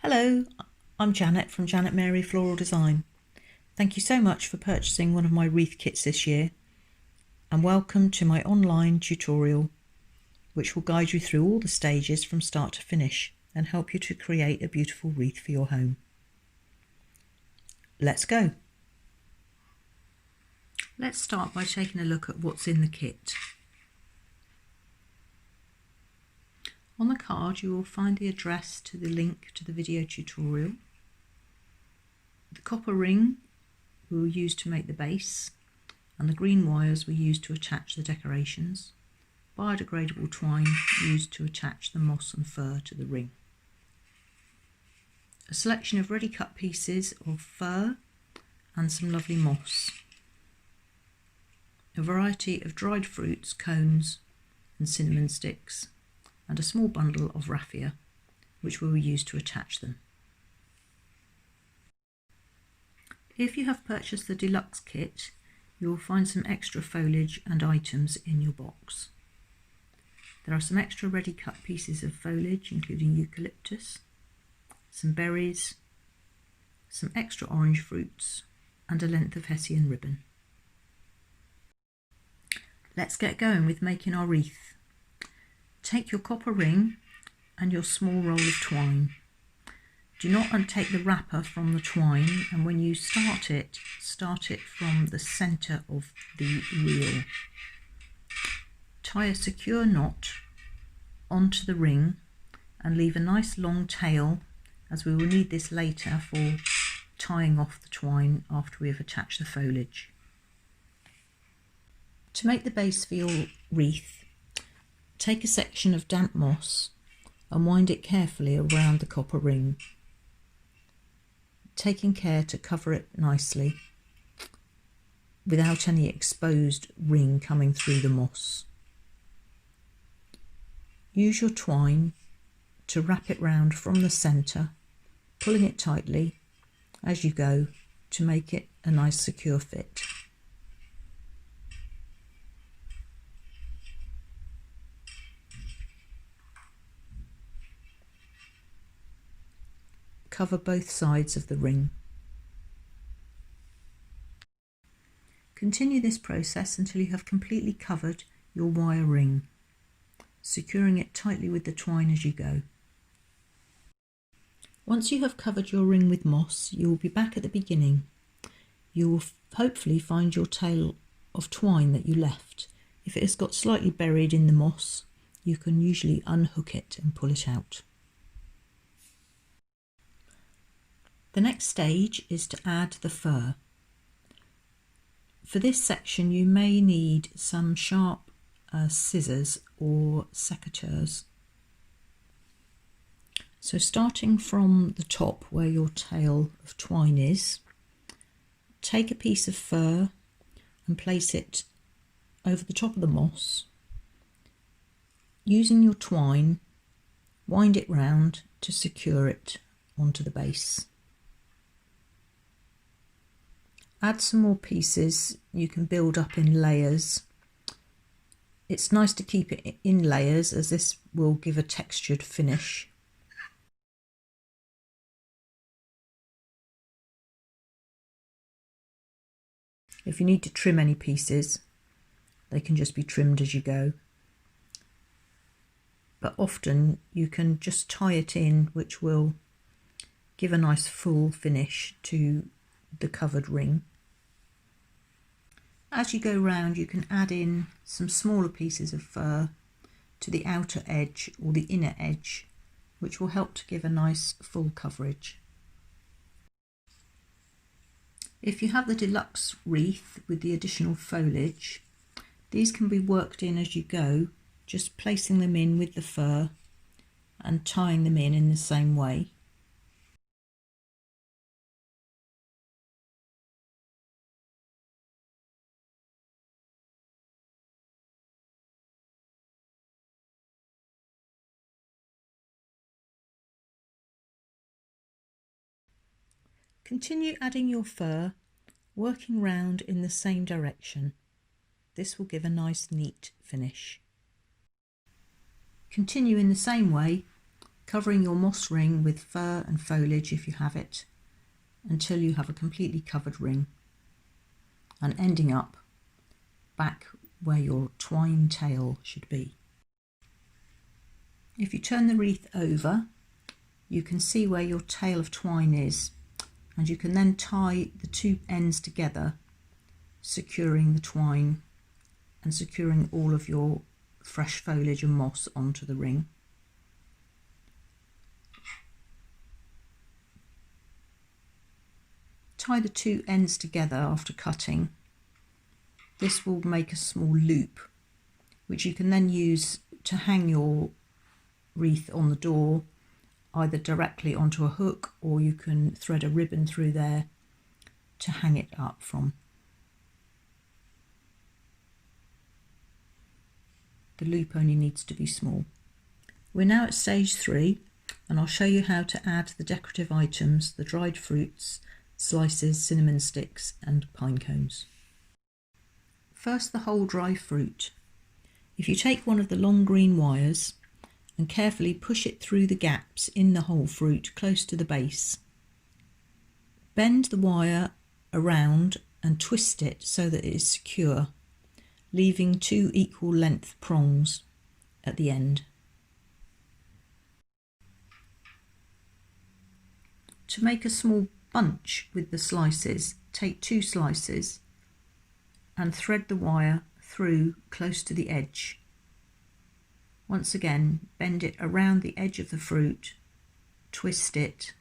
Hello, I'm Janet from Janet Mary Floral Design. Thank you so much for purchasing one of my wreath kits this year, and welcome to my online tutorial, which will guide you through all the stages from start to finish and help you to create a beautiful wreath for your home. Let's go. Let's start by taking a look at what's in the kit. On the card you will find the address to the link to the video tutorial. The copper ring we will use to make the base, and the green wires we use to attach the decorations. Biodegradable twine used to attach the moss and fir to the ring. A selection of ready cut pieces of fir and some lovely moss. A variety of dried fruits, cones and cinnamon sticks, and a small bundle of raffia which we will use to attach them. If you have purchased the deluxe kit, you will find some extra foliage and items in your box. There are some extra ready cut pieces of foliage including eucalyptus, some berries, some extra orange fruits and a length of hessian ribbon. Let's get going with making our wreath. Take your copper ring and your small roll of twine. Do not untake the wrapper from the twine, and when you start it from the centre of the reel. Tie a secure knot onto the ring and leave a nice long tail, as we will need this later for tying off the twine after we have attached the foliage. To make the base for your wreath, take a section of damp moss and wind it carefully around the copper ring, taking care to cover it nicely without any exposed ring coming through the moss. Use your twine to wrap it round from the centre, pulling it tightly as you go to make it a nice secure fit. Cover both sides of the ring. Continue this process until you have completely covered your wire ring, securing it tightly with the twine as you go. Once you have covered your ring with moss, you will be back at the beginning. You will hopefully find your tail of twine that you left. If it has got slightly buried in the moss, you can usually unhook it and pull it out. The next stage is to add the fir. For this section you may need some sharp scissors or secateurs. So starting from the top where your tail of twine is, take a piece of fir and place it over the top of the moss. Using your twine, wind it round to secure it onto the base. Add some more pieces. You can build up in layers. It's nice to keep it in layers as this will give a textured finish. If you need to trim any pieces, they can just be trimmed as you go. But often you can just tie it in, which will give a nice full finish to the covered ring. As you go round, you can add in some smaller pieces of fir to the outer edge or the inner edge, which will help to give a nice full coverage. If you have the deluxe wreath with the additional foliage, these can be worked in as you go, just placing them in with the fir and tying them in the same way. Continue adding your fir, working round in the same direction. This will give a nice neat finish. Continue in the same way covering your moss ring with fur and foliage if you have it, until you have a completely covered ring, and ending up back where your twine tail should be. If you turn the wreath over, you can see where your tail of twine is, and you can then tie the two ends together, securing the twine and securing all of your fresh foliage and moss onto the ring. Tie the two ends together after cutting. This will make a small loop, which you can then use to hang your wreath on the door, either directly onto a hook, or you can thread a ribbon through there to hang it up from. The loop only needs to be small. We're now at stage 3, and I'll show you how to add the decorative items, the dried fruits, slices, cinnamon sticks and pine cones. First, the whole dry fruit. If you take one of the long green wires and carefully push it through the gaps in the whole fruit close to the base, bend the wire around and twist it so that it is secure, leaving 2 equal length prongs at the end. To make a small bunch with the slices, take 2 slices and thread the wire through close to the edge. Once again, bend it around the edge of the fruit, twist it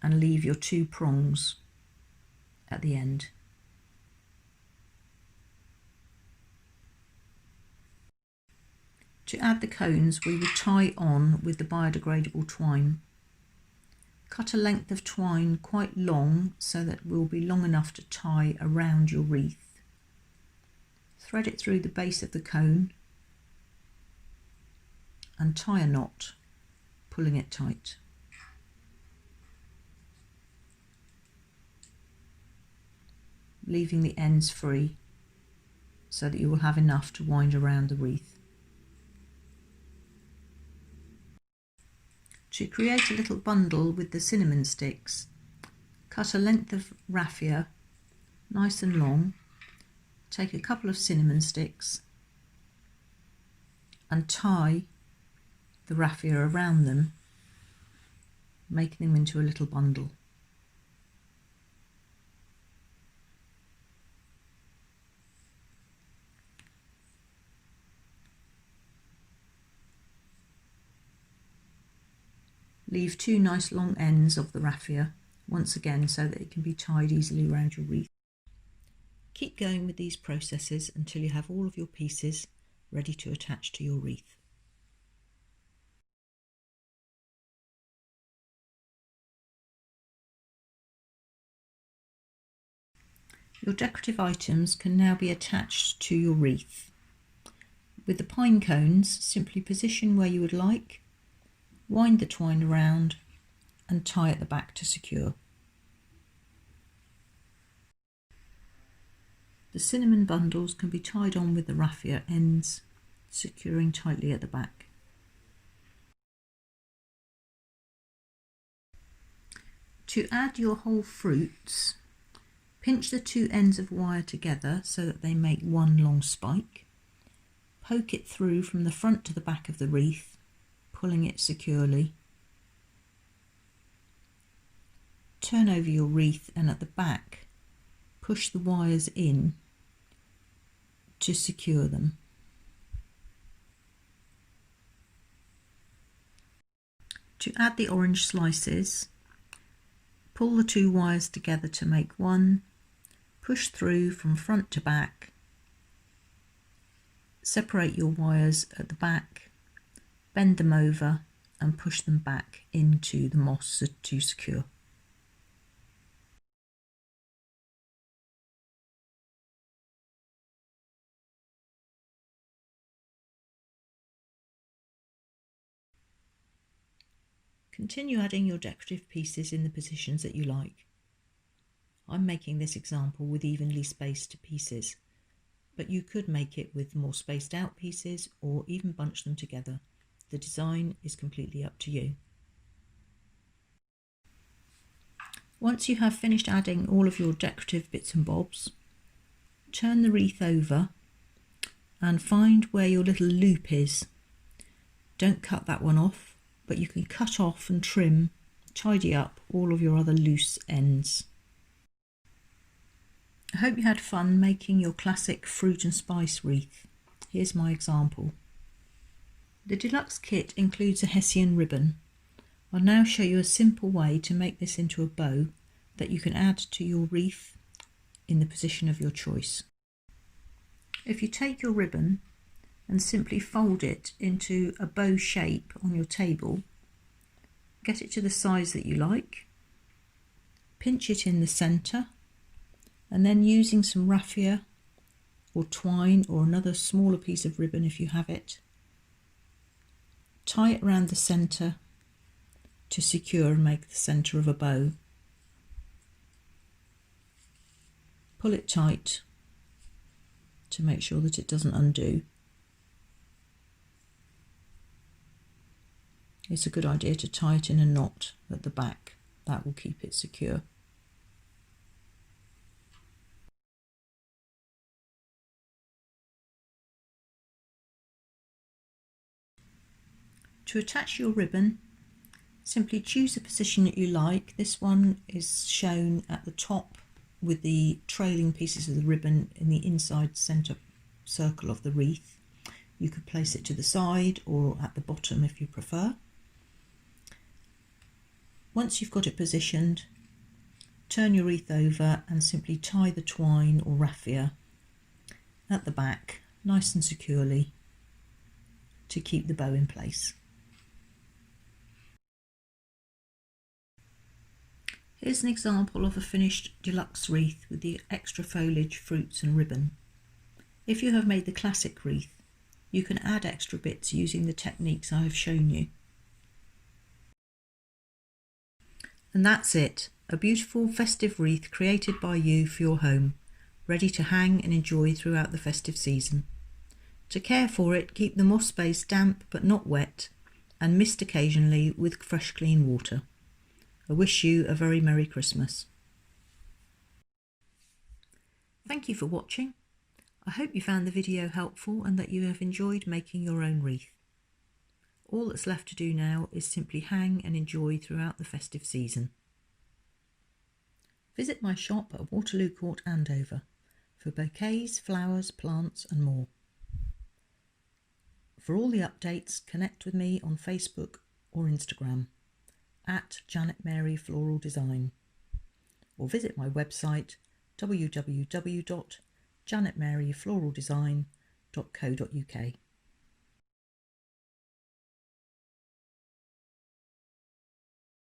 and leave your 2 prongs at the end. To add the cones, we will tie on with the biodegradable twine. Cut a length of twine quite long so that it will be long enough to tie around your wreath. Thread it through the base of the cone and tie a knot, pulling it tight. Leaving the ends free so that you will have enough to wind around the wreath. To create a little bundle with the cinnamon sticks, cut a length of raffia, nice and long, take a couple of cinnamon sticks and tie the raffia around them, making them into a little bundle. Leave 2 nice long ends of the raffia, once again so that it can be tied easily around your wreath. Keep going with these processes until you have all of your pieces ready to attach to your wreath. Your decorative items can now be attached to your wreath. With the pine cones, simply position where you would like, wind the twine around and tie at the back to secure. The cinnamon bundles can be tied on with the raffia ends, securing tightly at the back. To add your whole fruits, pinch the 2 ends of wire together so that they make one long spike. Poke it through from the front to the back of the wreath, pulling it securely. Turn over your wreath and at the back, push the wires in to secure them. To add the orange slices, pull the 2 wires together to make one, push through from front to back, separate your wires at the back, bend them over and push them back into the moss to secure. Continue adding your decorative pieces in the positions that you like. I'm making this example with evenly spaced pieces, but you could make it with more spaced out pieces or even bunch them together. The design is completely up to you. Once you have finished adding all of your decorative bits and bobs, turn the wreath over and find where your little loop is. Don't cut that one off, but you can cut off and trim, tidy up all of your other loose ends. I hope you had fun making your classic fruit and spice wreath. Here's my example. The deluxe kit includes a Hessian ribbon. I'll now show you a simple way to make this into a bow that you can add to your wreath in the position of your choice. If you take your ribbon and simply fold it into a bow shape on your table, get it to the size that you like, pinch it in the centre, and then using some raffia or twine or another smaller piece of ribbon if you have it, tie it around the centre to secure and make the centre of a bow. Pull it tight to make sure that it doesn't undo. It's a good idea to tie it in a knot at the back. That will keep it secure. To attach your ribbon, simply choose a position that you like. This one is shown at the top with the trailing pieces of the ribbon in the inside centre circle of the wreath. You could place it to the side or at the bottom if you prefer. Once you've got it positioned, turn your wreath over and simply tie the twine or raffia at the back nice and securely to keep the bow in place. Here's an example of a finished deluxe wreath with the extra foliage, fruits and ribbon. If you have made the classic wreath, you can add extra bits using the techniques I have shown you. And that's it, a beautiful festive wreath created by you for your home, ready to hang and enjoy throughout the festive season. To care for it, keep the moss base damp but not wet, and mist occasionally with fresh clean water. I wish you a very Merry Christmas. Thank you for watching. I hope you found the video helpful and that you have enjoyed making your own wreath. All that's left to do now is simply hang and enjoy throughout the festive season. Visit my shop at Waterloo Court, Andover for bouquets, flowers, plants and more. For all the updates, connect with me on Facebook or Instagram at Janet Mary Floral Design, or visit my website www.janetmaryfloraldesign.co.uk.